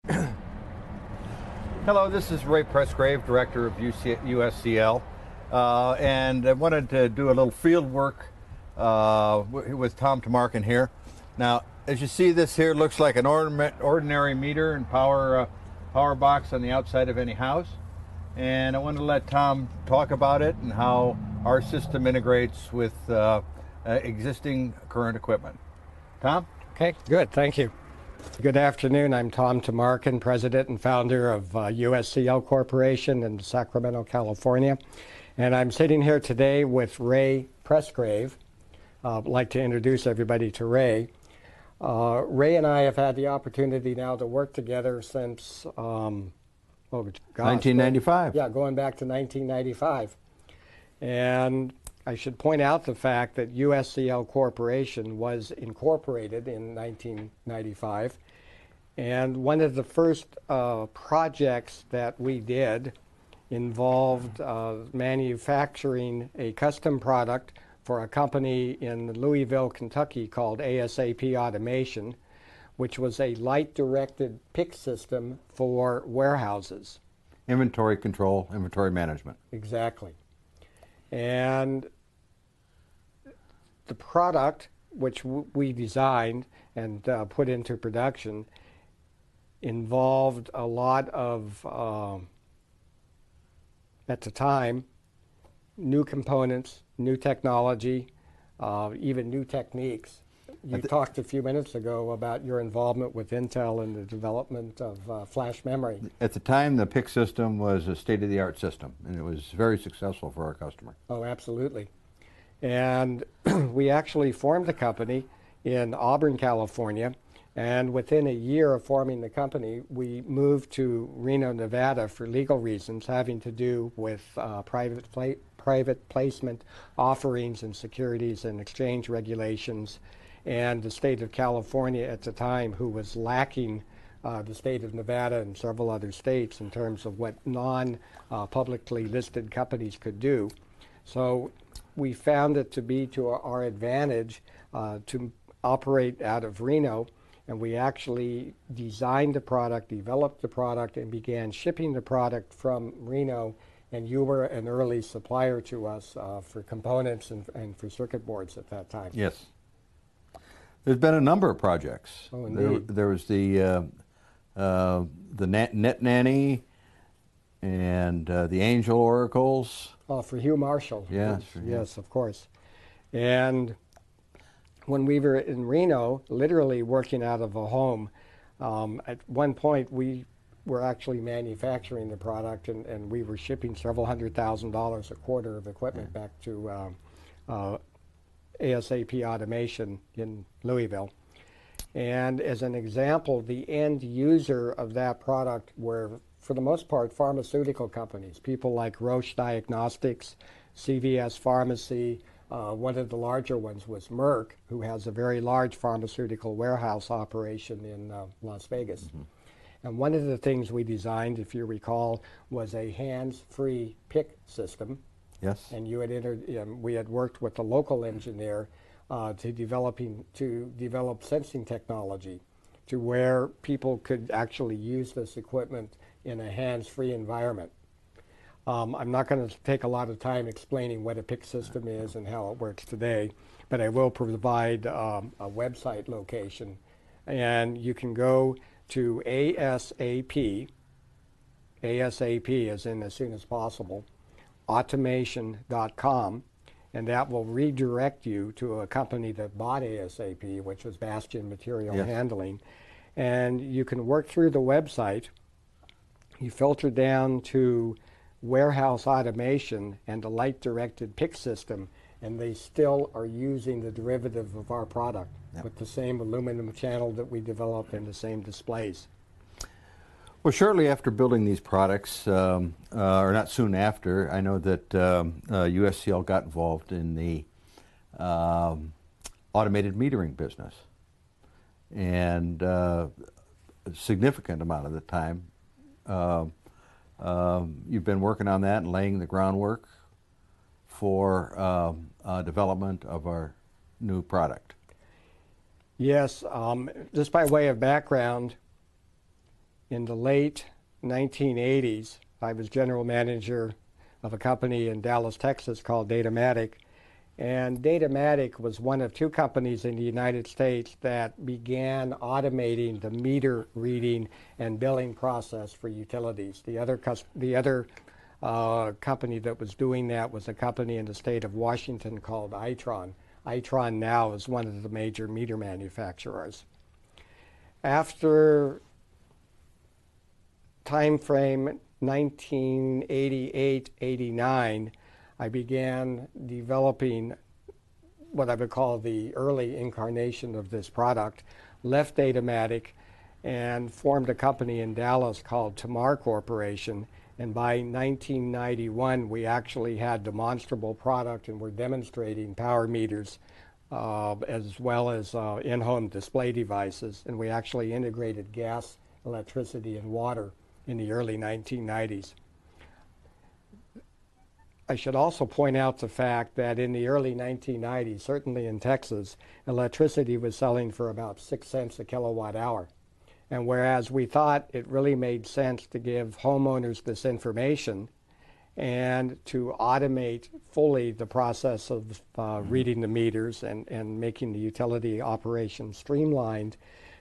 Hello, this is Ray Presgrave, Director of USCL, and I wanted to do a little field work with Tom Tamarkin here. Now, as you see, this here looks like an ordinary meter and power box on the outside of any house, and I wanted to let Tom talk about it and how our system integrates with existing current equipment. Tom? Okay, good, thank you. Good afternoon, I'm Tom Tamarkin, President and founder of USCL Corporation in Sacramento, California. And I'm sitting here today with Ray Presgrave. I'd like to introduce everybody to Ray. Ray and I have had the opportunity now to work together since, 1995. Yeah, going back to 1995. And I should point out the fact that USCL Corporation was incorporated in 1995, and one of the first projects that we did involved manufacturing a custom product for a company in Louisville, Kentucky called ASAP Automation, which was a light-directed pick system for warehouses. Inventory control, inventory management. Exactly. And the product, which we designed and put into production, involved a lot of, at the time, new components, new technology, even new techniques. You talked a few minutes ago about your involvement with Intel in the development of flash memory. At the time, the PIC system was a state-of-the-art system, and it was very successful for our customer. Oh, absolutely. And we actually formed a company in Auburn, California, and within a year of forming the company, we moved to Reno, Nevada for legal reasons having to do with private placement offerings and securities and exchange regulations, and the state of California at the time, who was lacking the state of Nevada and several other states in terms of what non-publicly listed companies could do. So we found it to be to our advantage to operate out of Reno, and we actually designed the product, developed the product, and began shipping the product from Reno, and you were an early supplier to us for components and for circuit boards at that time. Yes. There's been a number of projects. Oh, indeed. There was the Net Nanny and the Angel Oracles. Oh, for Hugh Marshall. Yes. Yes, of course. And when we were in Reno, literally working out of a home, at one point we were actually manufacturing the product, and we were shipping several $100,000 a quarter of equipment back to ASAP Automation in Louisville. And as an example, the end user of that product were, for the most part, pharmaceutical companies, people like Roche Diagnostics, CVS Pharmacy. One of the larger ones was Merck, who has a very large pharmaceutical warehouse operation in Las Vegas. Mm-hmm. And one of the things we designed, if you recall, was a hands-free pick system. Yes. And you had we had worked with a local engineer to develop sensing technology to where people could actually use this equipment in a hands-free environment. I'm not going to take a lot of time explaining what a PIC system is and how it works today, but I will provide a website location. And you can go to ASAP as in as soon as possible, automation.com, and that will redirect you to a company that bought ASAP, which was Bastion Material Handling. And you can work through the website. You filter down to warehouse automation and the light-directed pick system, and they still are using the derivative of our product with the same aluminum channel that we developed and the same displays. Well, shortly after building these products, or not soon after, I know that USCL got involved in the automated metering business. And a significant amount of the time, you've been working on that and laying the groundwork for development of our new product. Yes, just by way of background, in the late 1980s, I was general manager of a company in Dallas, Texas called Datamatic. And Datamatic was one of two companies in the United States that began automating the meter reading and billing process for utilities. The other company that was doing that was a company in the state of Washington called Itron. Itron now is one of the major meter manufacturers. After time frame 1988-89, I began developing what I would call the early incarnation of this product, left Datamatic, and formed a company in Dallas called Tamar Corporation. And by 1991, we actually had demonstrable product and were demonstrating power meters as well as in-home display devices. And we actually integrated gas, electricity, and water in the early 1990s. I should also point out the fact that in the early 1990s, certainly in Texas, electricity was selling for about 6 cents a kilowatt hour. And whereas we thought it really made sense to give homeowners this information and to automate fully the process of reading the meters and making the utility operation streamlined,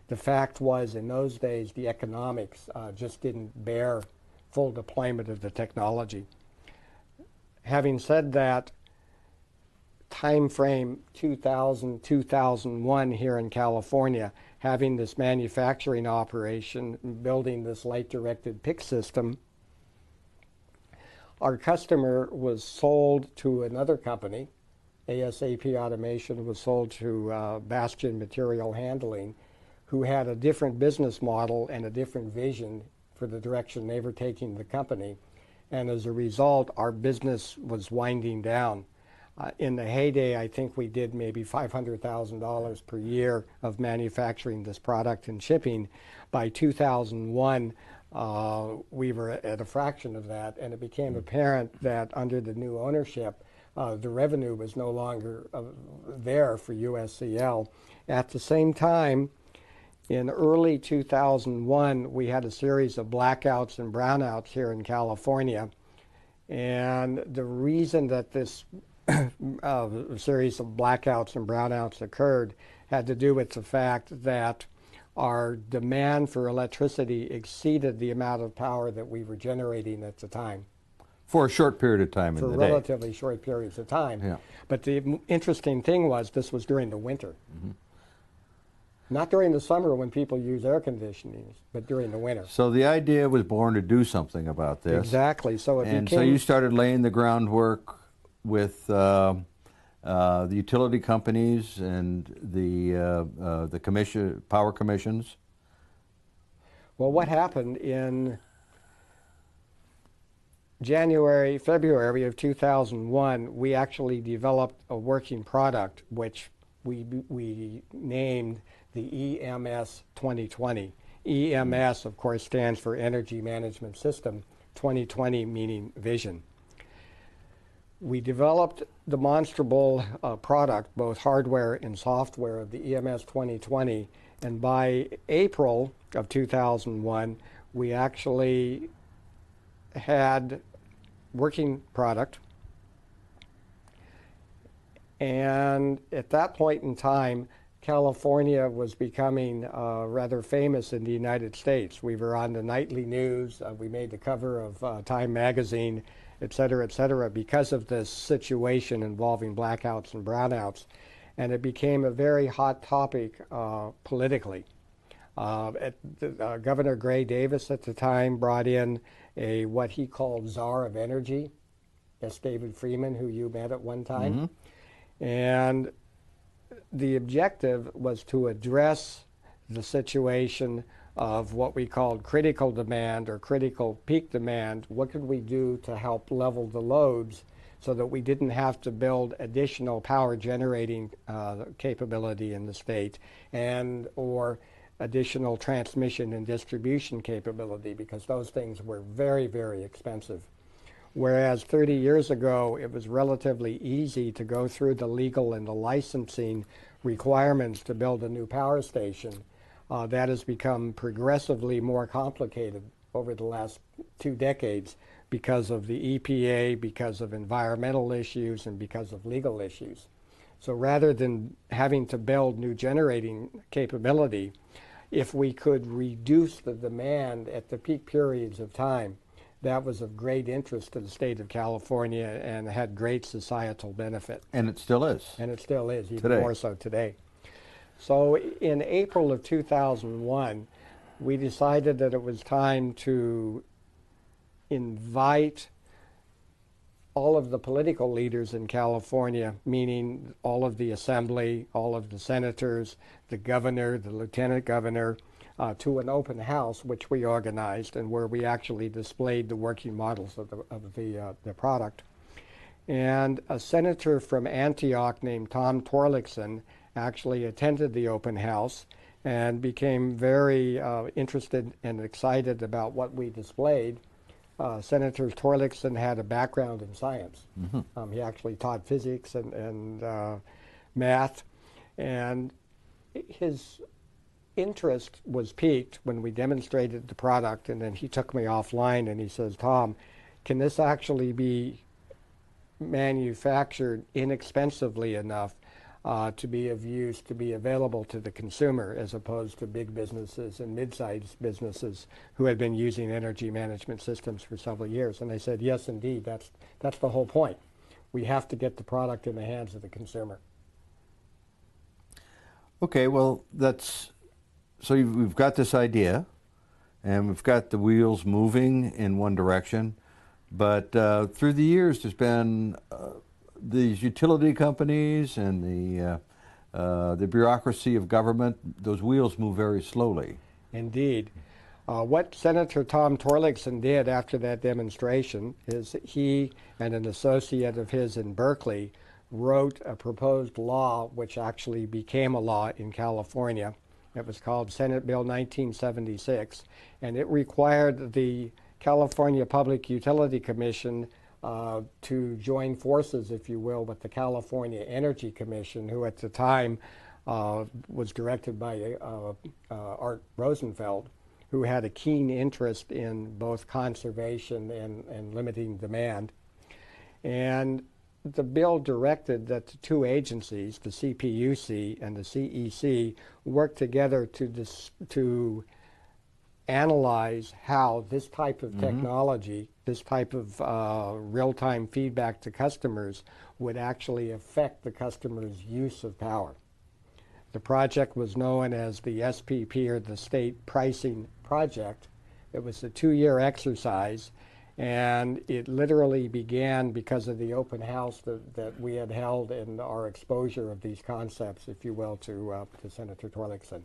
the fact was in those days the economics just didn't bear full deployment of the technology. Having said that, time frame 2000-2001 here in California, having this manufacturing operation, building this light-directed pick system, our customer was sold to another company. ASAP Automation was sold to Bastion Material Handling, who had a different business model and a different vision for the direction they were taking the company. And as a result, our business was winding down. In the heyday, I think we did maybe $500,000 per year of manufacturing this product and shipping. By 2001, we were at a fraction of that, and it became apparent that under the new ownership, the revenue was no longer there for USCL. At the same time, in early 2001, we had a series of blackouts and brownouts here in California. And the reason that this series of blackouts and brownouts occurred had to do with the fact that our demand for electricity exceeded the amount of power that we were generating at the time. For a short period of time in the day. For relatively short periods of time. Yeah. But the interesting thing was this was during the winter. Mm-hmm. Not during the summer when people use air conditioning, but during the winter. So the idea was born to do something about this. Exactly. So so you started laying the groundwork with the utility companies and the power commissions. Well, what happened in February of 2001, we actually developed a working product which we named the EMS 2020. EMS, of course, stands for Energy Management System, 2020 meaning vision. We developed demonstrable product, both hardware and software, of the EMS 2020, and by April of 2001, we actually had working product. And at that point in time, California was becoming rather famous in the United States. We were on the nightly news. We made the cover of Time magazine, et cetera, because of this situation involving blackouts and brownouts. And it became a very hot topic politically. Governor Gray Davis at the time brought in what he called Czar of Energy, S. David Freeman, who you met at one time. Mm-hmm. And the objective was to address the situation of what we called critical demand or critical peak demand. What could we do to help level the loads so that we didn't have to build additional power generating capability in the state and or additional transmission and distribution capability, because those things were very, very expensive. Whereas 30 years ago, it was relatively easy to go through the legal and the licensing requirements to build a new power station. that has become progressively more complicated over the last 2 decades because of the EPA, because of environmental issues, and because of legal issues. So rather than having to build new generating capability, if we could reduce the demand at the peak periods of time, that was of great interest to the state of California and had great societal benefit. And it still is. And it still is, even Today. more so today. So in April of 2001, we decided that it was time to invite all of the political leaders in California, meaning all of the assembly, all of the senators, the governor, the lieutenant governor, to an open house, which we organized, and where we actually displayed the working models of the product. And a senator from Antioch named Tom Tamarkin actually attended the open house and became very interested and excited about what we displayed. Senator Tamarkin had a background in science. Mm-hmm. He actually taught physics and math, and his interest was piqued when we demonstrated the product, and then he took me offline and he says, "Tom, can this actually be manufactured inexpensively enough to be of use, to be available to the consumer, as opposed to big businesses and mid-sized businesses who had been using energy management systems for several years?" And I said, "Yes, indeed, that's the whole point. We have to get the product in the hands of the consumer." Okay, well, so we've got this idea, and we've got the wheels moving in one direction, but through the years there's been these utility companies and the bureaucracy of government. Those wheels move very slowly. Indeed. What Senator Tom Tamarkin did after that demonstration is he and an associate of his in Berkeley wrote a proposed law which actually became a law in California. It was called Senate Bill 1976, and it required the California Public Utility Commission to join forces, if you will, with the California Energy Commission, who at the time was directed by Art Rosenfeld, who had a keen interest in both conservation and limiting demand. And the bill directed that the two agencies, the CPUC and the CEC, work together to analyze how this type of technology, this type of real-time feedback to customers would actually affect the customer's use of power. The project was known as the SPP, or the State Pricing Project. It was a 2-year exercise, and it literally began because of the open house that we had held and our exposure of these concepts, if you will, to Senator Tamarkin.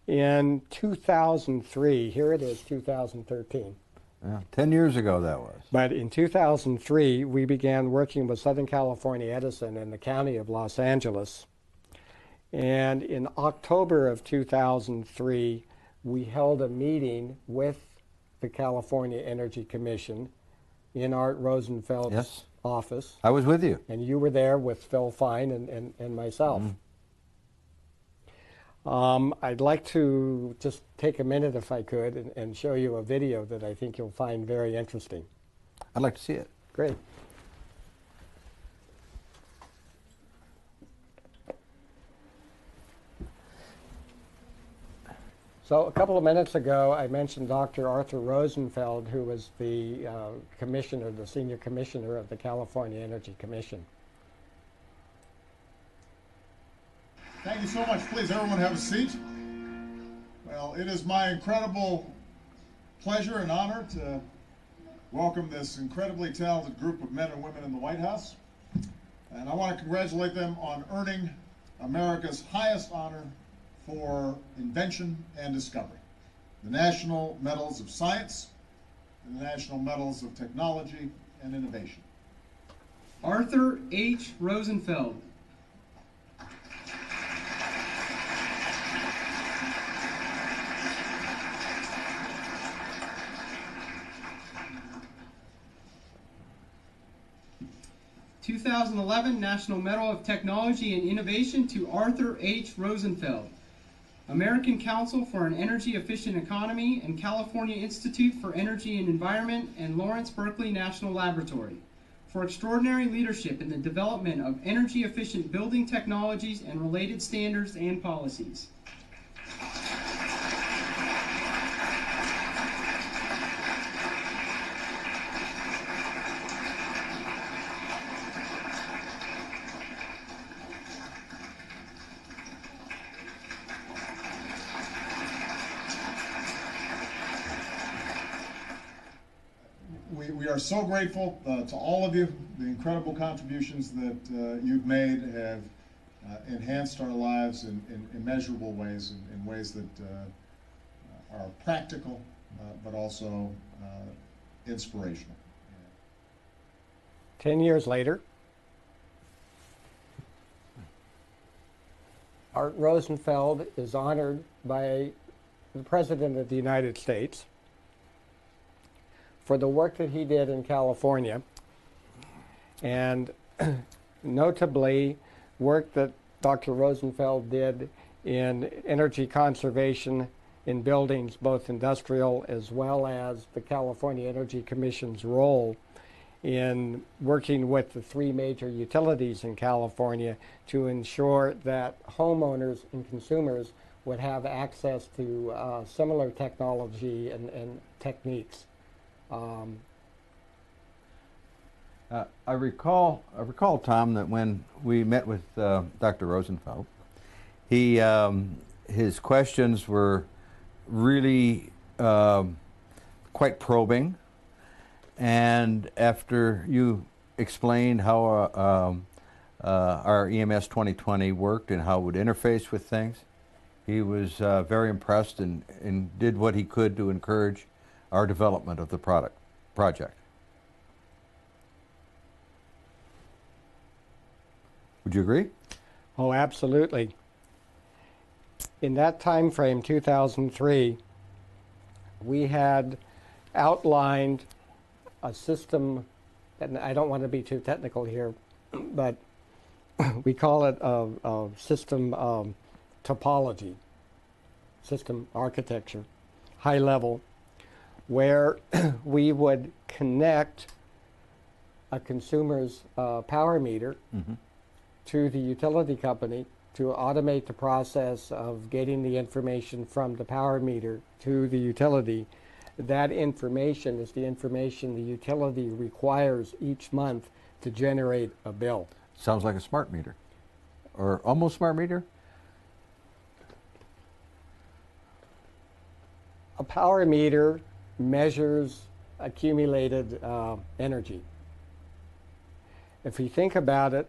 In 2003, here it is, 2013. Yeah, 10 years ago that was. But in 2003, we began working with Southern California Edison and the County of Los Angeles. And in October of 2003, we held a meeting with the California Energy Commission in Art Rosenfeld's office. I was with you. And you were there with Phil Fine and myself. I'd like to just take a minute, if I could, and show you a video that I think you'll find very interesting. I'd like to see it. Great. So a couple of minutes ago, I mentioned Dr. Arthur Rosenfeld, who was the commissioner, the senior commissioner of the California Energy Commission. Thank you so much. Please, everyone have a seat. Well, it is my incredible pleasure and honor to welcome this incredibly talented group of men and women in the White House. And I want to congratulate them on earning America's highest honor for invention and discovery, the National Medals of Science and the National Medals of Technology and Innovation. Arthur H. Rosenfeld. (2011) National Medal of Technology and Innovation to Arthur H. Rosenfeld. American Council for an Energy Efficient Economy, and California Institute for Energy and Environment, and Lawrence Berkeley National Laboratory, for extraordinary leadership in the development of energy-efficient building technologies and related standards and policies. We are so grateful to all of you. The incredible contributions that you've made have enhanced our lives in immeasurable ways, in ways that are practical, but also inspirational. 10 years later, Art Rosenfeld is honored by the President of the United States for the work that he did in California, and notably work that Dr. Rosenfeld did in energy conservation in buildings, both industrial as well as the California Energy Commission's role in working with the 3 major utilities in California to ensure that homeowners and consumers would have access to similar technology and techniques. I recall, Tom, that when we met with Dr. Rosenfeld, his questions were really quite probing, and after you explained how our EMS 2020 worked and how it would interface with things, he was very impressed and did what he could to encourage our development of the project. Would you agree? Oh, absolutely. In that time frame, 2003, we had outlined a system, and I don't want to be too technical here, but we call it a system topology, system architecture, high level, where we would connect a consumer's power meter to the utility company to automate the process of getting the information from the power meter to the utility. That information is the information the utility requires each month to generate a bill. Sounds like a smart meter, or almost smart meter. A power meter measures accumulated energy. If you think about it,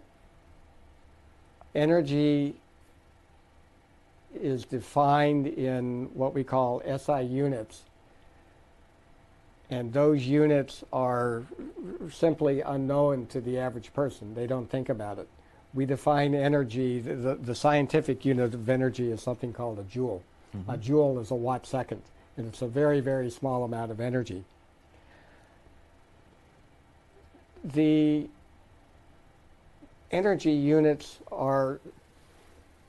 energy is defined in what we call SI units, and those units are simply unknown to the average person. They don't think about it. We define energy, the scientific unit of energy is something called a joule. A joule is a watt second, and it's a very, very small amount of energy. The energy units are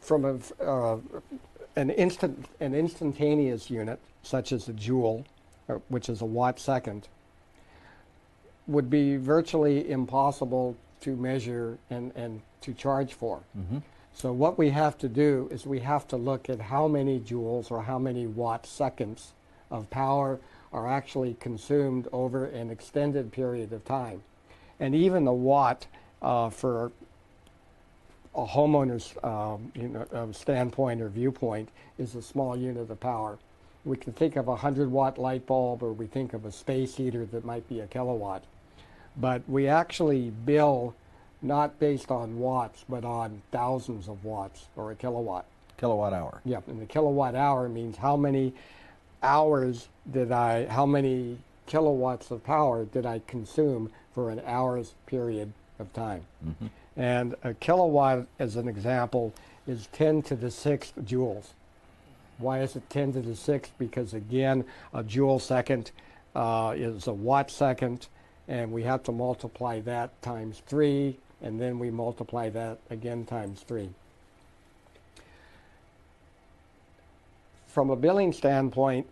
from an instantaneous unit, such as a joule, which is a watt second, would be virtually impossible to measure and to charge for. So what we have to do is we have to look at how many joules or how many watt seconds of power are actually consumed over an extended period of time. And even the watt for a homeowner's standpoint or viewpoint is a small unit of power. We can think of a 100-watt light bulb, or we think of a space heater that might be a kilowatt. But we actually bill not based on watts, but on thousands of watts, or a kilowatt. Kilowatt hour. Yeah, and the kilowatt hour means how many hours how many kilowatts of power did I consume for an hour's period of time. And a kilowatt, as an example, is 10 to the 6th joules. Why is it 10 to the 6th? Because again, a joule second is a watt second, and we have to multiply that times 3, and then we multiply that again times 3. from a billing standpoint,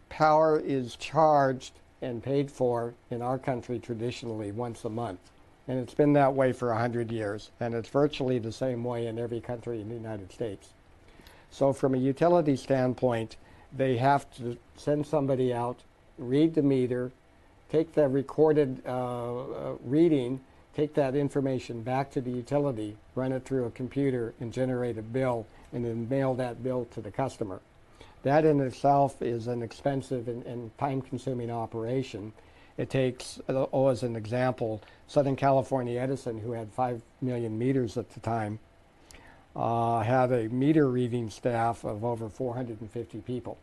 power is charged and paid for in our country traditionally once a month. And it's been that way for 100 years. And it's virtually the same way in every country in the United States. So from a utility standpoint, they have to send somebody out, read the meter, take the recorded reading, take that information back to the utility, run it through a computer, and generate a bill, and then mail that bill to the customer. That in itself is an expensive and time-consuming operation. It takes, as an example, Southern California Edison, who had 5 million meters at the time, had a meter reading staff of over 450 people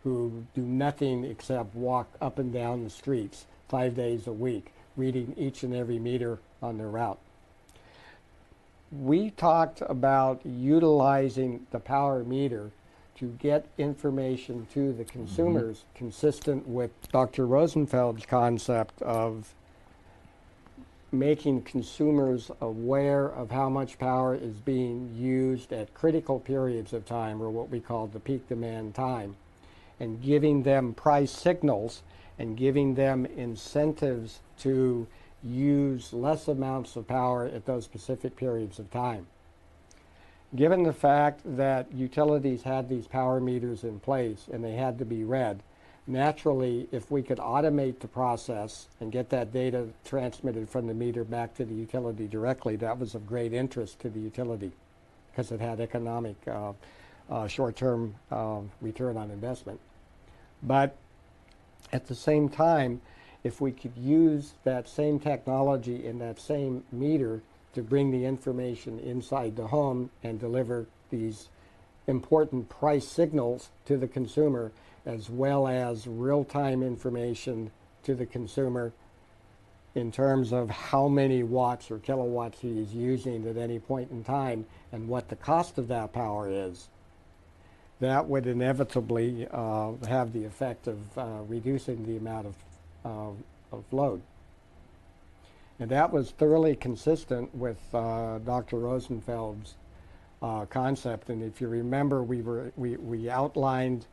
who do nothing except walk up and down the streets 5 days a week, reading each and every meter on their route. We talked about utilizing the power meter to get information to the consumers, consistent with Dr. Rosenfeld's concept of making consumers aware of how much power is being used at critical periods of time, or what we call the peak demand time, and giving them price signals and giving them incentives to use less amounts of power at those specific periods of time. Given the fact that utilities had these power meters in place and they had to be read, naturally, if we could automate the process and get that data transmitted from the meter back to the utility directly, that was of great interest to the utility because it had economic short-term return on investment. But at the same time, if we could use that same technology and that same meter to bring the information inside the home and deliver these important price signals to the consumer, as well as real-time information to the consumer in terms of how many watts or kilowatts he is using at any point in time and what the cost of that power is, that would inevitably have the effect of reducing the amount of load. And that was thoroughly consistent with Dr. Rosenfeld's concept. And if you remember, we outlined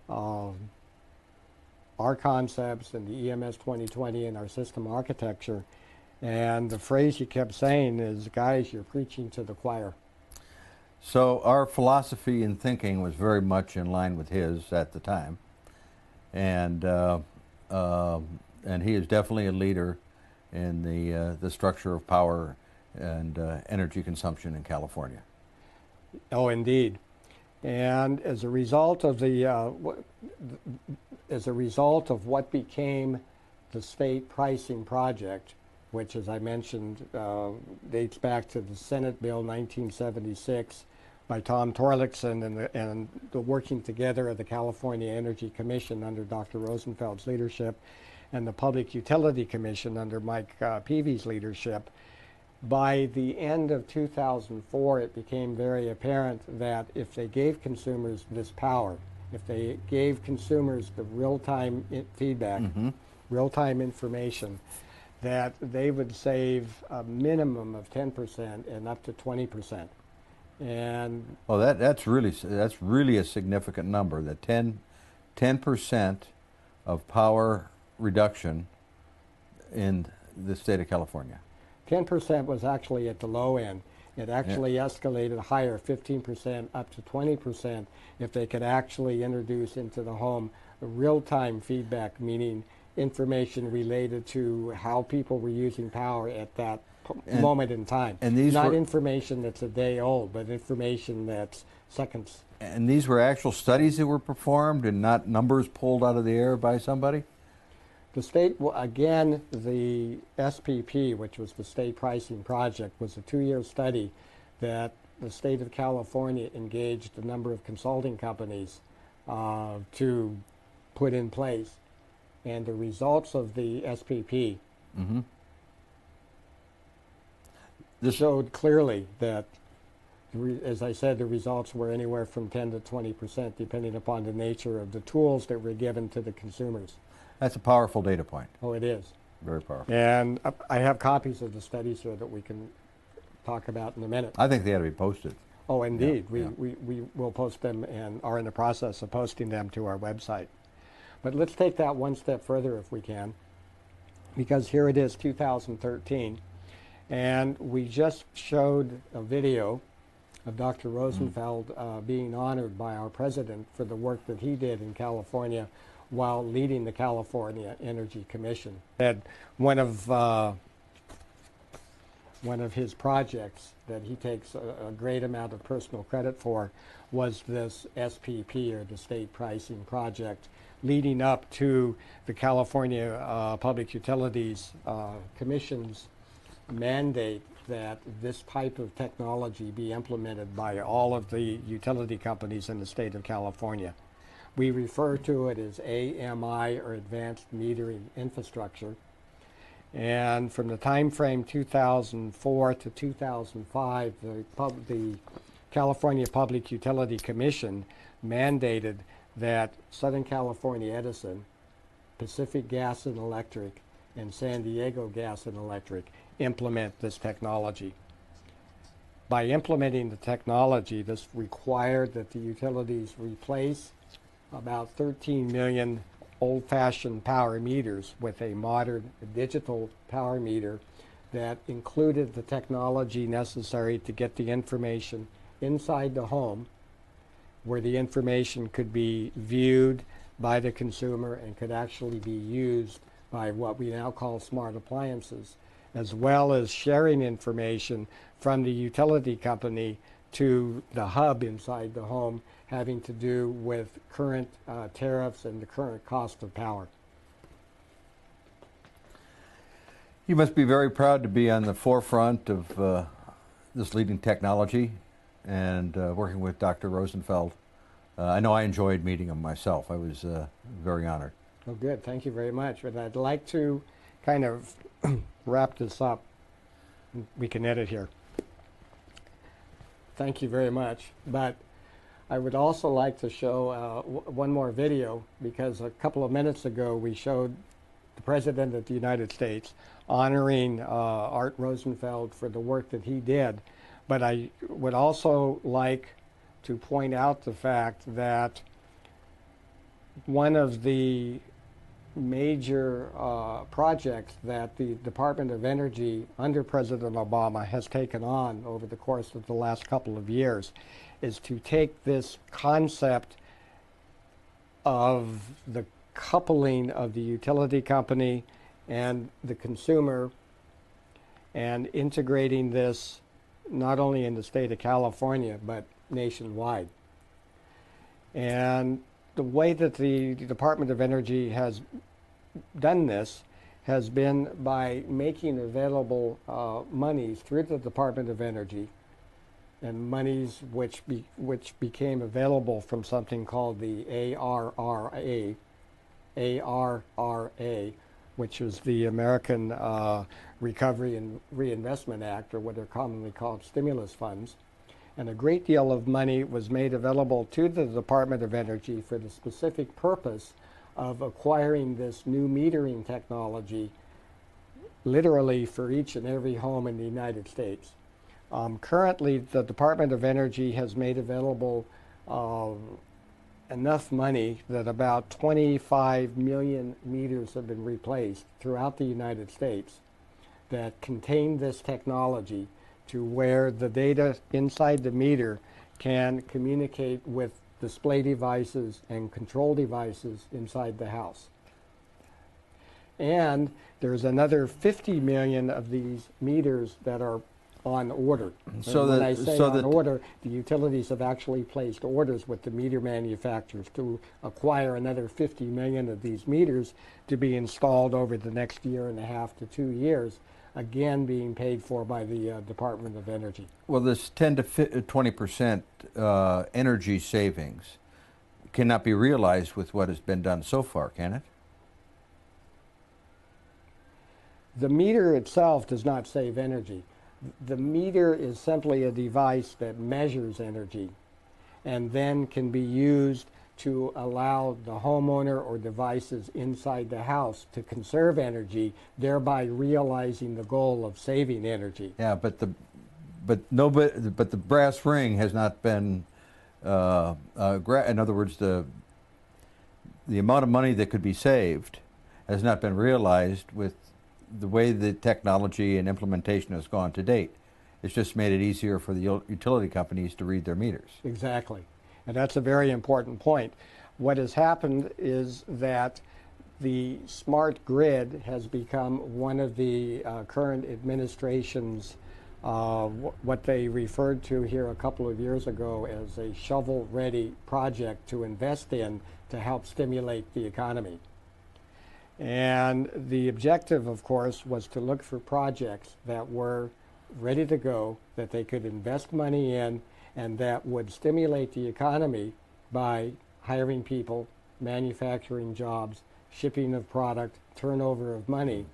our concepts and the EMS 2020 and our system architecture. And the phrase he kept saying is, guys, you're preaching to the choir. So our philosophy and thinking was very much in line with his at the time. And he is definitely a leader in the structure of power and energy consumption in California. Oh, indeed. And as a result of what became the state pricing project, which, as I mentioned, dates back to the Senate Bill 1976 by Tom Tamarkin and the working together of the California Energy Commission under Dr. Rosenfeld's leadership and the Public Utility Commission under Mike Peavy's leadership. By the end of 2004, it became very apparent that if they gave consumers this power, if they gave consumers the real-time feedback, real-time information, that they would save a minimum of 10% and up to 20%. And well, that's really a significant number. That 10% of power reduction in the state of California. 10% was actually at the low end. It actually escalated higher, 15% up to 20%, if they could actually introduce into the home real-time feedback, meaning information related to how people were using power at that moment in time. And these not information that's a day old, but information that's seconds. And these were actual studies that were performed and not numbers pulled out of the air by somebody? The state, again, the SPP, which was the state pricing project, was a 2-year study that the state of California engaged a number of consulting companies to put in place. And the results of the SPP showed clearly that, as I said, the results were anywhere from 10 to 20%, depending upon the nature of the tools that were given to the consumers. That's a powerful data point. Oh, it is. Very powerful. And I have copies of the studies here that we can talk about in a minute. I think they ought to be posted. Oh, indeed. Yeah. We will post them and are in the process of posting them to our website. But let's take that one step further if we can, because here it is 2013, and we just showed a video of Dr. Rosenfeld being honored by our president for the work that he did in California while leading the California Energy Commission. And one of his projects that he takes a great amount of personal credit for was this SPP, or the State Pricing Project, leading up to the California Public Utilities Commission's mandate that this type of technology be implemented by all of the utility companies in the state of California. We refer to it as AMI, or Advanced Metering Infrastructure. And from the time frame 2004 to 2005, the California Public Utility Commission mandated that Southern California Edison, Pacific Gas and Electric, and San Diego Gas and Electric implement this technology. By implementing the technology, this required that the utilities replace about 13 million old-fashioned power meters with a modern digital power meter that included the technology necessary to get the information inside the home, where the information could be viewed by the consumer and could actually be used by what we now call smart appliances, as well as sharing information from the utility company to the hub inside the home, having to do with current tariffs and the current cost of power. You must be very proud to be on the forefront of this leading technology and working with Dr. Rosenfeld. I know I enjoyed meeting him myself. I was very honored. Oh, good. Thank you very much. But I'd like to kind of wrap this up. We can edit here. Thank you very much. But I would also like to show one more video, because a couple of minutes ago we showed the President of the United States honoring Art Rosenfeld for the work that he did. But I would also like to point out the fact that one of the major projects that the Department of Energy under President Obama has taken on over the course of the last couple of years is to take this concept of the coupling of the utility company and the consumer and integrating this not only in the state of California but nationwide. And the way that the Department of Energy has done this has been by making available monies through the Department of Energy, and monies which became available from something called the ARRA, which is the American Recovery and Reinvestment Act, or what are commonly called stimulus funds. And a great deal of money was made available to the Department of Energy for the specific purpose of acquiring this new metering technology, literally for each and every home in the United States. Currently, the Department of Energy has made available enough money that about 25 million meters have been replaced throughout the United States that contain this technology, to where the data inside the meter can communicate with display devices and control devices inside the house. And there's another 50 million of these meters that are on order. So when I say on order, the utilities have actually placed orders with the meter manufacturers to acquire another 50 million of these meters to be installed over the next year and a half to 2 years, again being paid for by the Department of Energy. Well, this 10 to 20% energy savings cannot be realized with what has been done so far, can it? The meter itself does not save energy. The meter is simply a device that measures energy and then can be used to allow the homeowner or devices inside the house to conserve energy, thereby realizing the goal of saving energy. Yeah, but but the brass ring has not been. In other words, the amount of money that could be saved has not been realized with the way the technology and implementation has gone to date. It's just made it easier for the utility companies to read their meters. Exactly. And that's a very important point. What has happened is that the smart grid has become one of the current administration's what they referred to here a couple of years ago as a shovel-ready project to invest in to help stimulate the economy. And the objective, of course, was to look for projects that were ready to go, that they could invest money in, and that would stimulate the economy by hiring people, manufacturing jobs, shipping of product, turnover of money.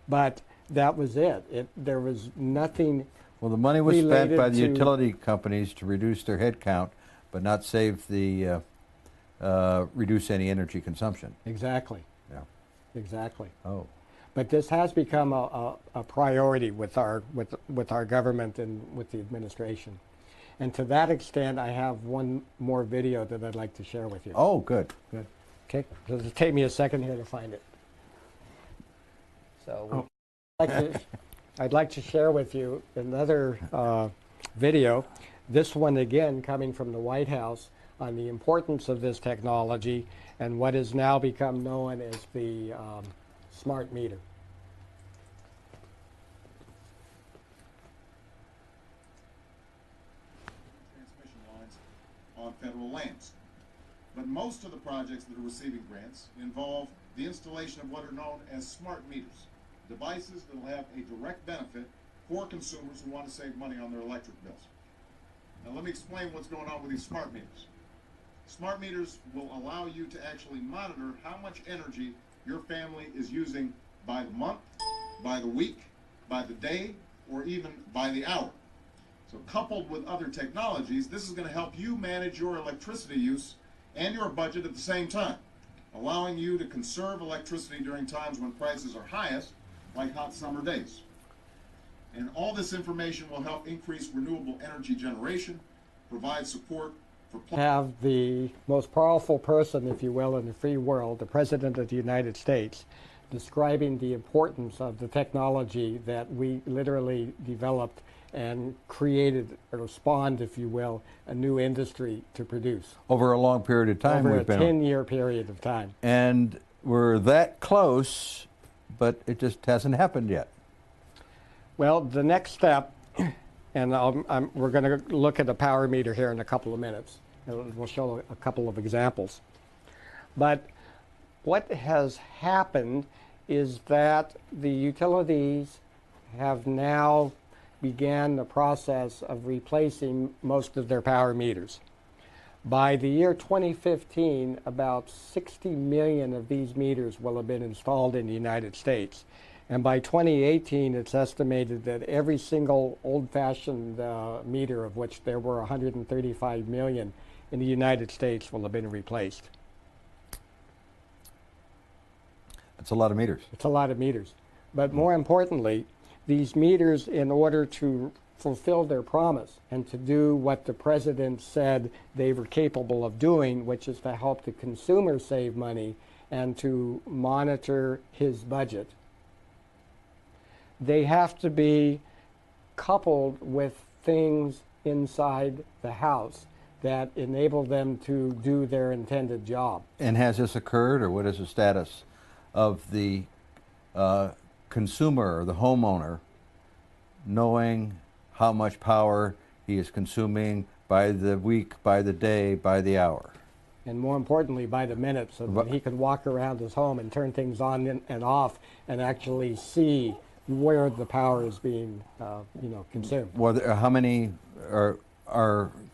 But that was it. There was nothing. Well, the money was spent by the to utility companies to reduce their head count, but not save the reduce any energy consumption. Exactly. Yeah. Exactly. Oh. But this has become a priority with our government and with the administration. And to that extent, I have one more video that I'd like to share with you. Oh, good. Good. Okay. So it'll take me a second here to find it. So I'd like to share with you another video. This one again coming from the White House on the importance of this technology and what has now become known as the smart meter. Transmission lines on federal lands. But most of the projects that are receiving grants involve the installation of what are known as smart meters, devices that will have a direct benefit for consumers who want to save money on their electric bills. Now let me explain what's going on with these smart meters. Smart meters will allow you to actually monitor how much energy your family is using by the month, by the week, by the day, or even by the hour. So coupled with other technologies, this is going to help you manage your electricity use and your budget at the same time, allowing you to conserve electricity during times when prices are highest, like hot summer days. And all this information will help increase renewable energy generation, provide support for have the most powerful person, if you will, in the free world, the President of the United States, describing the importance of the technology that we literally developed and created, or spawned, if you will, a new industry to produce. Over a long period of time. Over a 10-year period of time. And we're that close, but it just hasn't happened yet. Well, the next step, and we're going to look at a power meter here in a couple of minutes. And we'll show a couple of examples. But what has happened is that the utilities have now began the process of replacing most of their power meters. By the year 2015, about 60 million of these meters will have been installed in the United States. And by 2018, it's estimated that every single old-fashioned meter, of which there were 135 million in the United States, will have been replaced. That's a lot of meters. It's a lot of meters. But more importantly, these meters, in order to fulfill their promise and to do what the President said they were capable of doing, which is to help the consumer save money and to monitor his budget, they have to be coupled with things inside the house that enable them to do their intended job. And has this occurred, or what is the status of the consumer or the homeowner knowing how much power he is consuming by the week, by the day, by the hour? And more importantly, by the minute, so that he can walk around his home and turn things on and off and actually see where the power is being consumed. Well, how many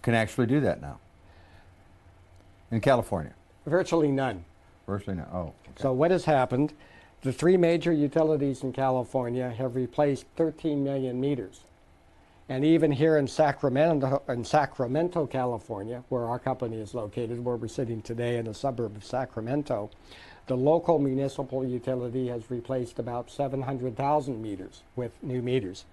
can actually do that now in California? Virtually none. Virtually none. Oh. Okay. So what has happened? The three major utilities in California have replaced 13 million meters. And even here in Sacramento, California, where our company is located, where we're sitting today in a suburb of Sacramento, the local municipal utility has replaced about 700,000 meters with new meters.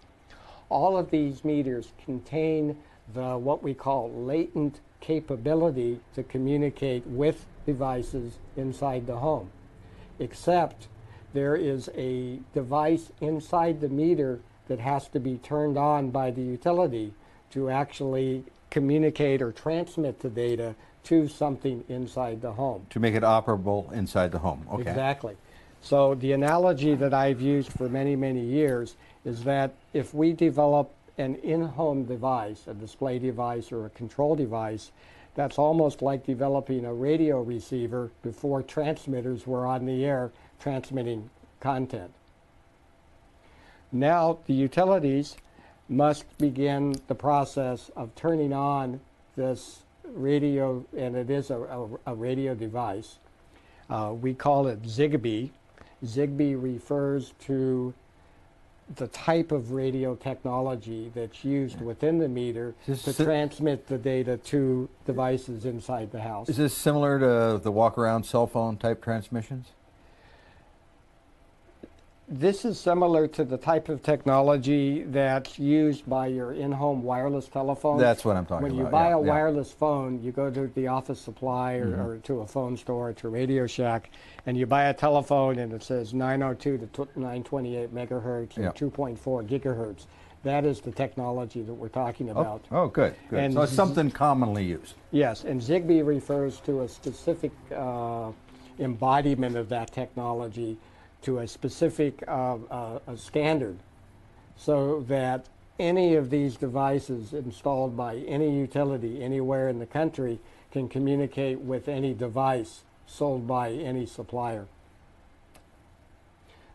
all of these meters contain the what we call latent capability to communicate with devices inside the home, except there is a device inside the meter that has to be turned on by the utility to actually communicate or transmit the data to something inside the home. To make it operable inside the home. Okay. Exactly. So the analogy that I've used for many, many years is that if we develop an in-home device, a display device or a control device, that's almost like developing a radio receiver before transmitters were on the air transmitting content. Now the utilities must begin the process of turning on this radio, and it is a radio device. We call it Zigbee. Zigbee refers to the type of radio technology that's used within the meter to transmit the data to devices inside the house. Is this similar to the walk-around cell phone type transmissions? This is similar to the type of technology that's used by your in-home wireless telephones. That's what I'm talking about. When you buy a wireless phone, you go to the office supply or to a phone store, to Radio Shack, and you buy a telephone and it says 902 to 928 megahertz and 2.4 gigahertz. That is the technology that we're talking about. Oh, good, good. And so it's something commonly used. Yes, and Zigbee refers to a specific embodiment of that technology, to a specific a standard, so that any of these devices installed by any utility anywhere in the country can communicate with any device sold by any supplier.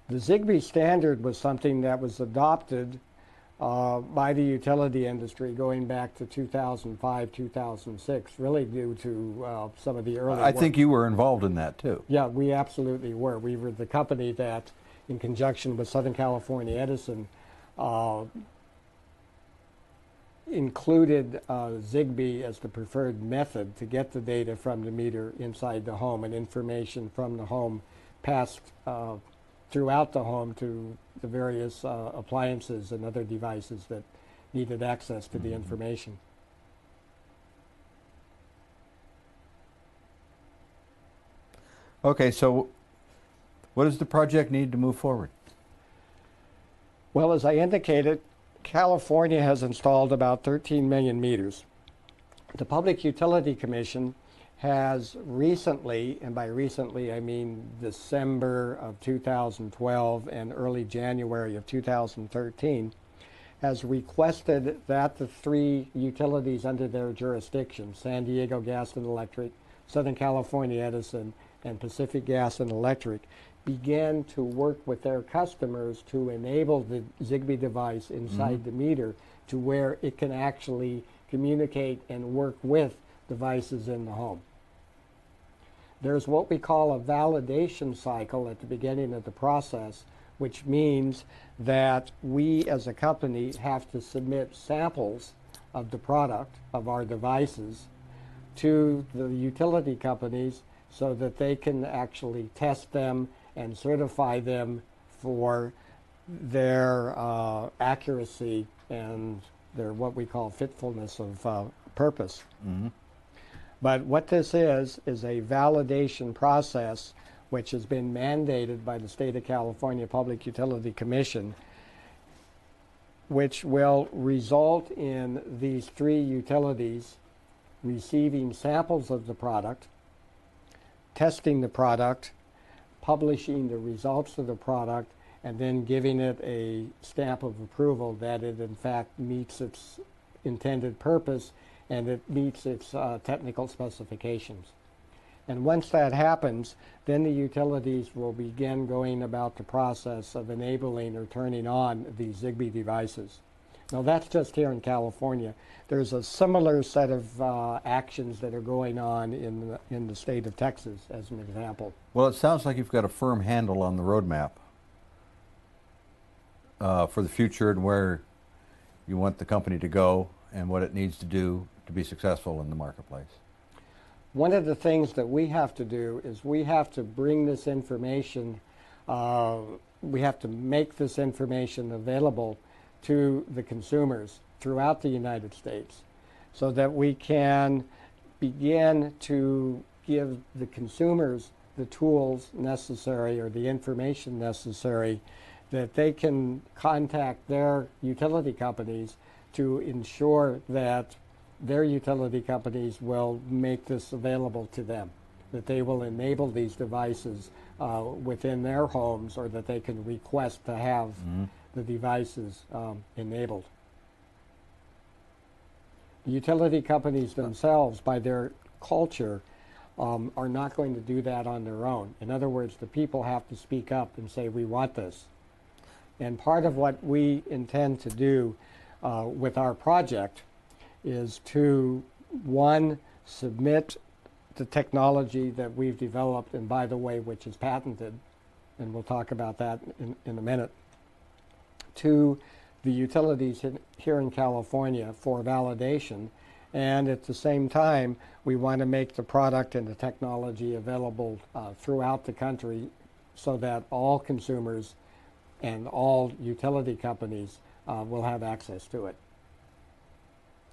The Zigbee standard was something that was adopted by the utility industry going back to 2005, 2006, really due to some of the early I think you were involved in that too. Yeah, we absolutely were. We were the company that, in conjunction with Southern California Edison, included Zigbee as the preferred method to get the data from the meter inside the home, and information from the home passed throughout the home to the various appliances and other devices that needed access to the information. Okay, so what does the project need to move forward? Well, as I indicated, California has installed about 13 million meters. The Public Utility Commission has recently, and by recently I mean December of 2012 and early January of 2013, has requested that the three utilities under their jurisdiction, San Diego Gas and Electric, Southern California Edison, and Pacific Gas and Electric, began to work with their customers to enable the Zigbee device inside the meter to where it can actually communicate and work with devices in the home. There's what we call a validation cycle at the beginning of the process, which means that we as a company have to submit samples of the product of our devices to the utility companies so that they can actually test them and certify them for their accuracy and their what we call fitfulness of purpose. But what this is a validation process which has been mandated by the State of California Public Utility Commission, which will result in these three utilities receiving samples of the product, testing the product, publishing the results of the product, and then giving it a stamp of approval that it in fact meets its intended purpose and it meets its technical specifications. And once that happens, then the utilities will begin going about the process of enabling or turning on these Zigbee devices. Now that's just here in California. There's a similar set of actions that are going on in the state of Texas, as an example. Well, it sounds like you've got a firm handle on the roadmap for the future and where you want the company to go and what it needs to do to be successful in the marketplace. One of the things that we have to do is we have to bring this information, we have to make this information available to the consumers throughout the United States so that we can begin to give the consumers the tools necessary or the information necessary that they can contact their utility companies to ensure that their utility companies will make this available to them, that they will enable these devices within their homes, or that they can request to have the devices enabled. The utility companies themselves, by their culture, are not going to do that on their own. In other words, the people have to speak up and say, we want this. And part of what we intend to do with our project is to, one, submit the technology that we've developed, and by the way, which is patented, and we'll talk about that in a minute, to the utilities here in California for validation. And at the same time, we want to make the product and the technology available throughout the country so that all consumers and all utility companies will have access to it.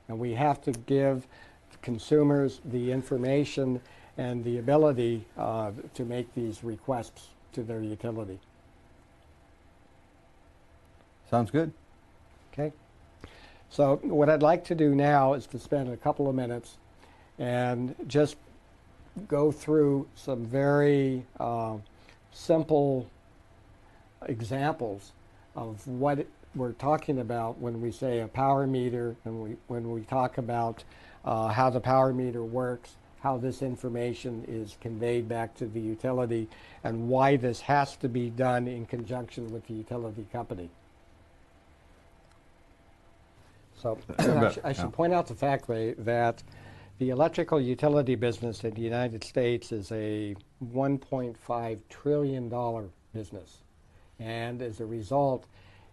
And we have to give consumers the information and the ability to make these requests to their utility. Sounds good. Okay. So what I'd like to do now is to spend a couple of minutes and just go through some very simple examples of what we're talking about when we say a power meter, and when we talk about how the power meter works, how this information is conveyed back to the utility, and why this has to be done in conjunction with the utility company. So I should point out the fact, Ray, that the electrical utility business in the United States is a $1.5 trillion business. And as a result,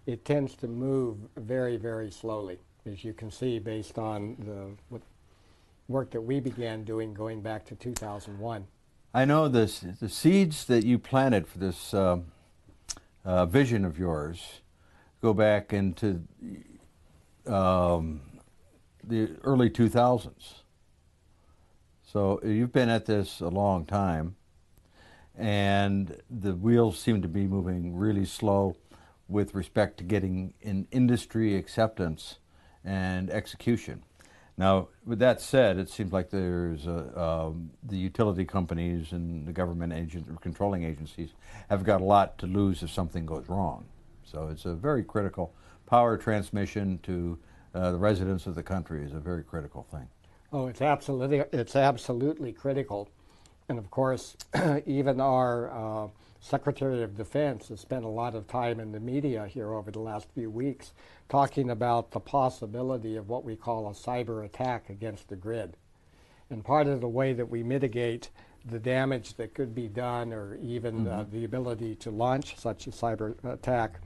it tends to move very, very slowly, as you can see based on the work that we began doing going back to 2001. I know the seeds that you planted for this vision of yours go back into the early 2000s. So you've been at this a long time, and the wheels seem to be moving really slow with respect to getting in industry acceptance and execution. Now, with that said, it seems like there's the utility companies and the government agents or controlling agencies have got a lot to lose if something goes wrong. So it's a very critical power transmission to the residents of the country is a very critical thing. Oh, it's absolutely critical. And of course, even our Secretary of Defense has spent a lot of time in the media here over the last few weeks talking about the possibility of what we call a cyber attack against the grid. And part of the way that we mitigate the damage that could be done, or even the ability to launch such a cyber attack,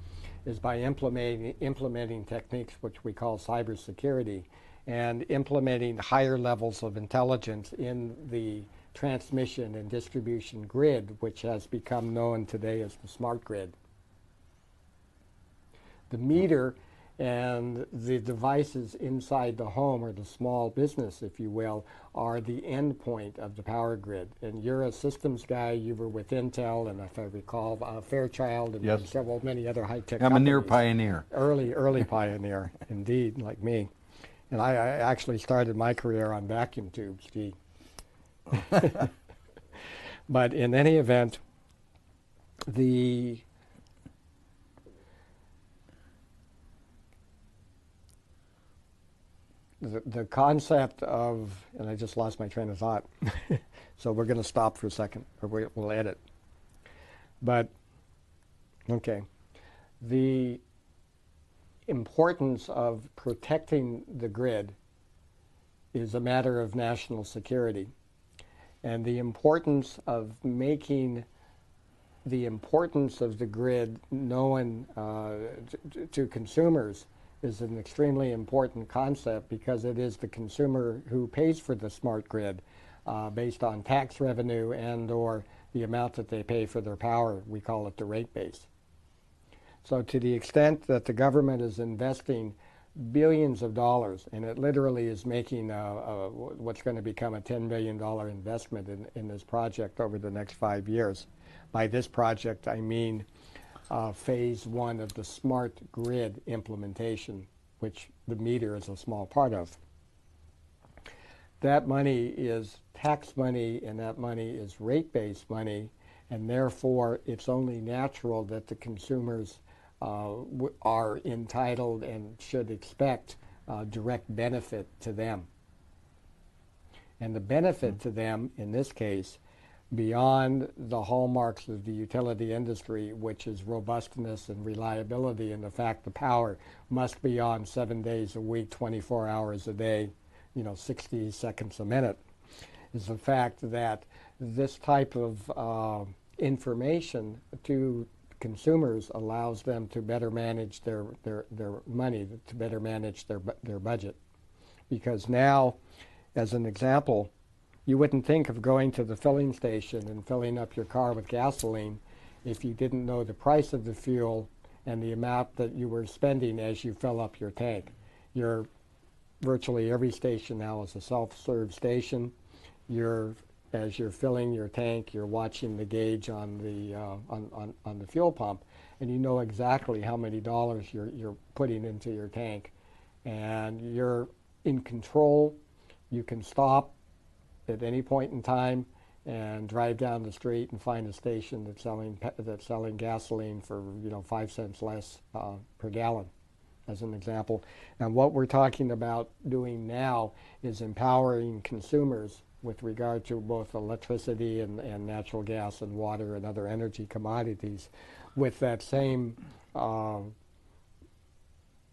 is by implementing techniques which we call cybersecurity, and implementing higher levels of intelligence in the transmission and distribution grid, which has become known today as the smart grid. The meter and the devices inside the home, or the small business, if you will, are the end point of the power grid. And you're a systems guy. You were with Intel, and if I recall, Fairchild, and Yes. many other high-tech I'm companies. a near pioneer. Early pioneer, indeed, like me. And I actually started my career on vacuum tubes, gee. But in any event, the concept of, and I just lost my train of thought, so we're going to stop for a second, or we'll edit. But, okay, the importance of protecting the grid is a matter of national security. And the importance of making the importance of the grid known to consumers is an extremely important concept, because it is the consumer who pays for the smart grid based on tax revenue and or the amount that they pay for their power. We call it the rate base. So to the extent that the government is investing billions of dollars, and it literally is making what's going to become a $10 billion investment in this project over the next 5 years. By this project, I mean phase one of the smart grid implementation, which the meter is a small part of. That money is tax money, and that money is rate-based money, and therefore it's only natural that the consumers are entitled and should expect direct benefit to them. And the benefit to them, in this case, beyond the hallmarks of the utility industry, which is robustness and reliability, and the fact the power must be on 7 days a week, 24 hours a day, 60 seconds a minute, is the fact that this type of information to consumers allows them to better manage their money, to better manage their budget. Because now, as an example, you wouldn't think of going to the filling station and filling up your car with gasoline if you didn't know the price of the fuel and the amount that you were spending as you fill up your tank. Virtually every station now is a self-serve station. As you're filling your tank, you're watching the gauge on the fuel pump, and you know exactly how many dollars you're putting into your tank, and you're in control. You can stop at any point in time and drive down the street and find a station that's selling gasoline for 5 cents less per gallon, as an example. And what we're talking about doing now is empowering consumers with regard to both electricity and natural gas and water and other energy commodities with that same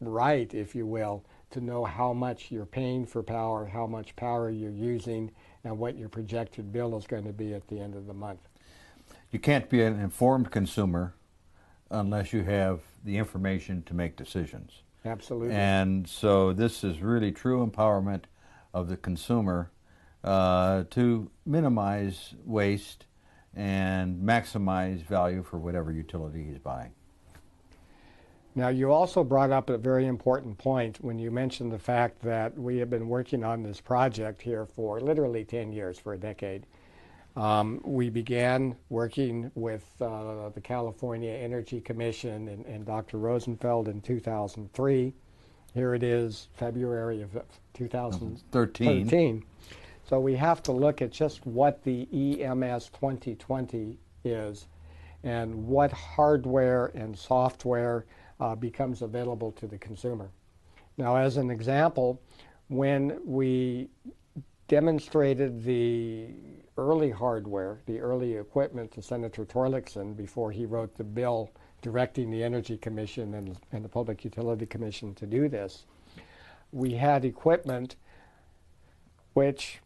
right, if you will, to know how much you're paying for power, how much power you're using, and what your projected bill is going to be at the end of the month. You can't be an informed consumer unless you have the information to make decisions. Absolutely. And so this is really true empowerment of the consumer to minimize waste and maximize value for whatever utility he's buying. Now, you also brought up a very important point when you mentioned the fact that we have been working on this project here for literally 10 years, for a decade. We began working with the California Energy Commission and Dr. Rosenfeld in 2003. Here it is, February of 2013. So we have to look at just what the EMS 2020 is and what hardware and software becomes available to the consumer. Now, as an example, when we demonstrated the early hardware, the early equipment to Senator Torlakson before he wrote the bill directing the Energy Commission and the Public Utility Commission to do this, we had equipment which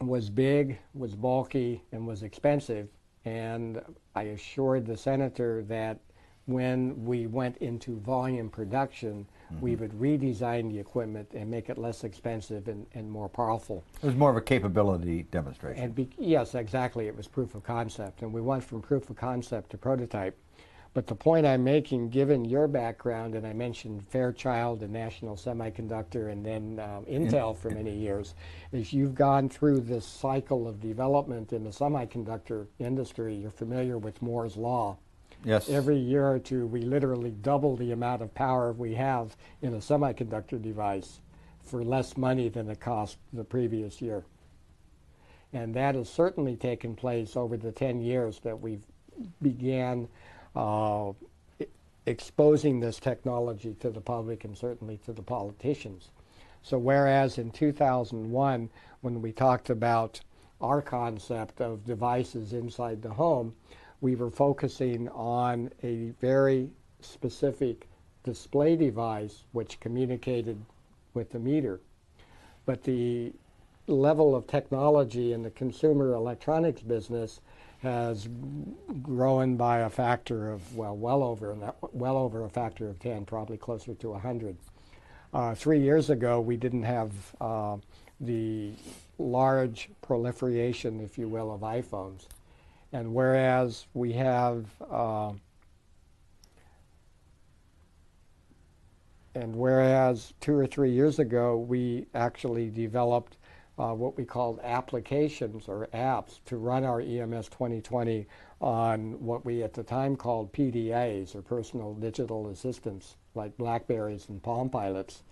was big, was bulky, and was expensive. And I assured the senator that when we went into volume production, we would redesign the equipment and make it less expensive and more powerful. It was more of a capability demonstration. And yes, exactly. It was proof of concept. And we went from proof of concept to prototype. But the point I'm making, given your background, and I mentioned Fairchild and National Semiconductor and then Intel for many years, is you've gone through this cycle of development in the semiconductor industry. You're familiar with Moore's Law. Yes. Every year or two, we literally double the amount of power we have in a semiconductor device for less money than it cost the previous year. And that has certainly taken place over the 10 years that we've began exposing this technology to the public and certainly to the politicians. So whereas in 2001, when we talked about our concept of devices inside the home, we were focusing on a very specific display device which communicated with the meter. But the level of technology in the consumer electronics business has grown by a factor of, well over a factor of 10, probably closer to 100. 3 years ago, we didn't have the large proliferation, if you will, of iPhones. And whereas we have And whereas 2 or 3 years ago, we actually developed what we called applications or apps to run our EMS 2020 on what we at the time called PDAs or personal digital assistants like Blackberries and Palm Pilots.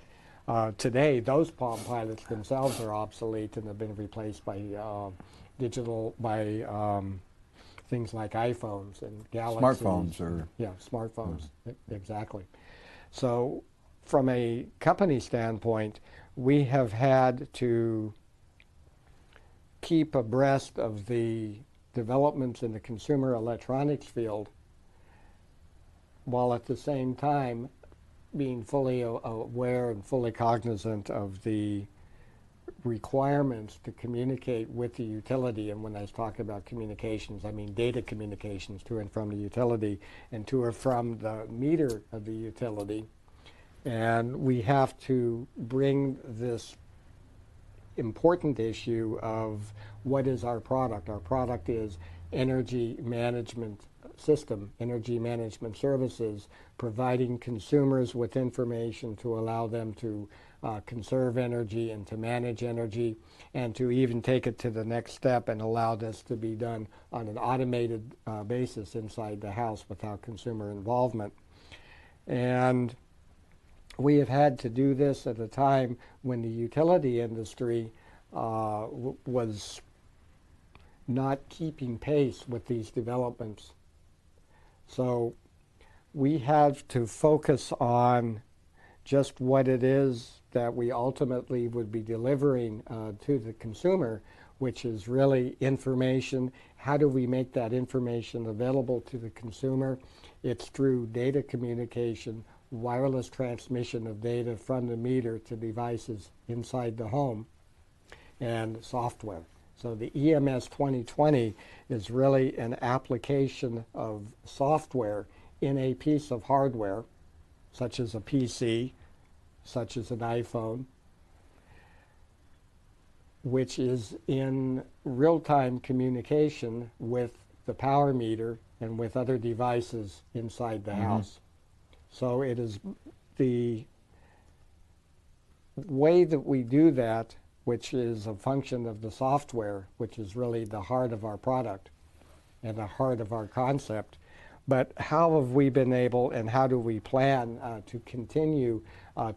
Today, those Palm Pilots themselves are obsolete and have been replaced by things like iPhones and Galaxies. Smartphones or... Yeah, smartphones, exactly. So from a company standpoint, we have had to keep abreast of the developments in the consumer electronics field while at the same time being fully aware and fully cognizant of the requirements to communicate with the utility. And when I talk about communications, I mean data communications to and from the utility and to or from the meter of the utility. And we have to bring this important issue of what is our product. Our product is energy management system, energy management services, providing consumers with information to allow them to conserve energy and to manage energy, and to even take it to the next step and allow this to be done on an automated basis inside the house without consumer involvement. And we have had to do this at a time when the utility industry was not keeping pace with these developments. So we have to focus on just what it is that we ultimately would be delivering to the consumer, which is really information. How do we make that information available to the consumer? It's through data communication, wireless transmission of data from the meter to devices inside the home, and software. So the EMS 2020 is really an application of software in a piece of hardware, such as a PC, such as an iPhone, which is in real-time communication with the power meter and with other devices inside the house. So it is the way that we do that, which is a function of the software, which is really the heart of our product and the heart of our concept. But how have we been able, and how do we plan to continue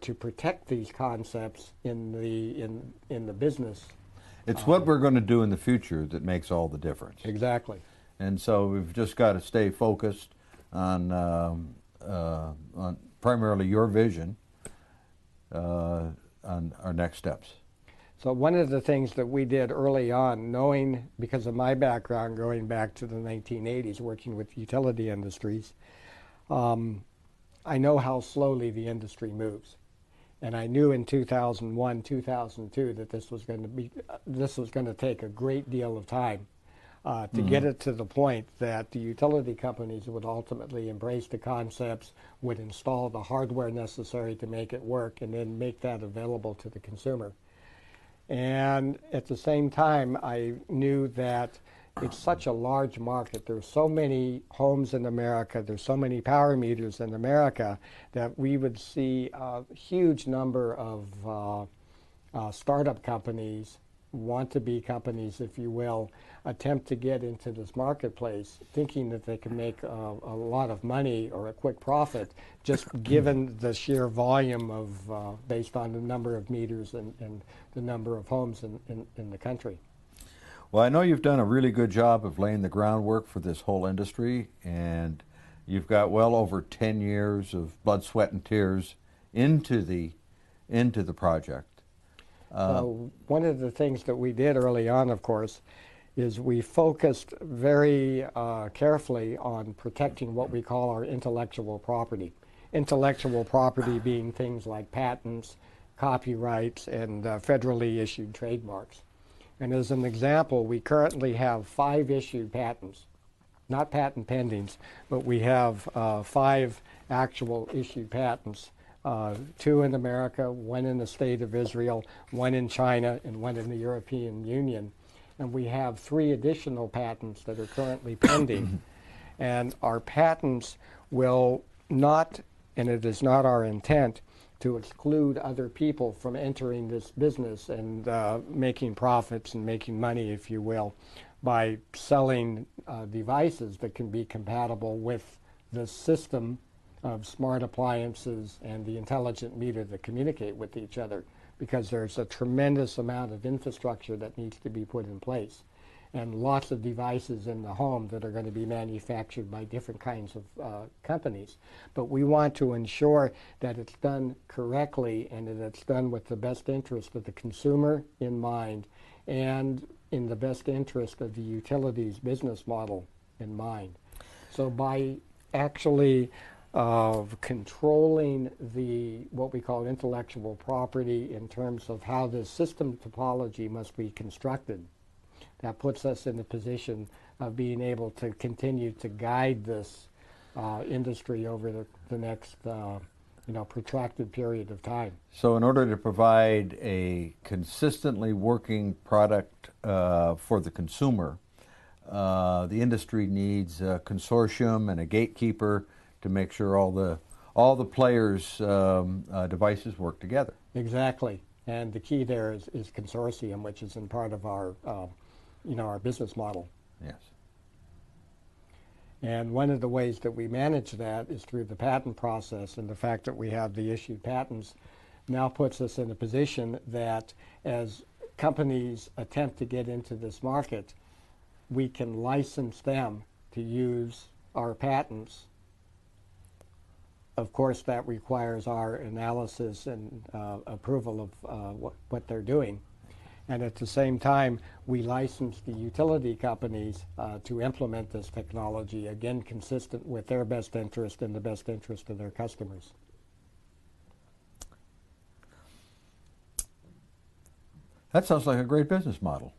to protect these concepts in the business? It's what we're going to do in the future that makes all the difference. Exactly. And so we've just got to stay focused on primarily your vision on our next steps. So one of the things that we did early on, knowing, because of my background going back to the 1980s, working with utility industries, I know how slowly the industry moves. And I knew in 2001, 2002 that this was going to take a great deal of time to get it to the point that the utility companies would ultimately embrace the concepts, would install the hardware necessary to make it work, and then make that available to the consumer. And at the same time, I knew that it's such a large market. There's so many homes in America, there's so many power meters in America, that we would see a huge number of startup companies, want-to-be companies, if you will, attempt to get into this marketplace, thinking that they can make a lot of money or a quick profit, just given the sheer volume of, based on the number of meters and the number of homes in the country. Well, I know you've done a really good job of laying the groundwork for this whole industry, and you've got well over 10 years of blood, sweat, and tears into the project. So one of the things that we did early on, of course, is we focused very carefully on protecting what we call our intellectual property. Intellectual property being things like patents, copyrights, and federally issued trademarks. And as an example, we currently have 5 issued patents, not patent pendings, but we have 5 actual issued patents. 2 in America, 1 in the state of Israel, 1 in China, and 1 in the European Union. And we have 3 additional patents that are currently pending. And our patents will not, and it is not our intent, to exclude other people from entering this business and making profits and making money, if you will, by selling devices that can be compatible with the system of smart appliances and the intelligent meter that communicate with each other, because there's a tremendous amount of infrastructure that needs to be put in place and lots of devices in the home that are going to be manufactured by different kinds of companies. But we want to ensure that it's done correctly and that it's done with the best interest of the consumer in mind and in the best interest of the utilities business model in mind. So by actually controlling what we call intellectual property in terms of how the system topology must be constructed, that puts us in the position of being able to continue to guide this industry over the next protracted period of time. So in order to provide a consistently working product for the consumer, the industry needs a consortium and a gatekeeper to make sure all the players' devices work together. Exactly, and the key there is consortium, which is in part of our our business model. Yes. And one of the ways that we manage that is through the patent process, and the fact that we have the issued patents now puts us in a position that as companies attempt to get into this market, we can license them to use our patents. Of course, that requires our analysis and approval of what they're doing. And at the same time, we license the utility companies to implement this technology, again, consistent with their best interest and the best interest of their customers. That sounds like a great business model.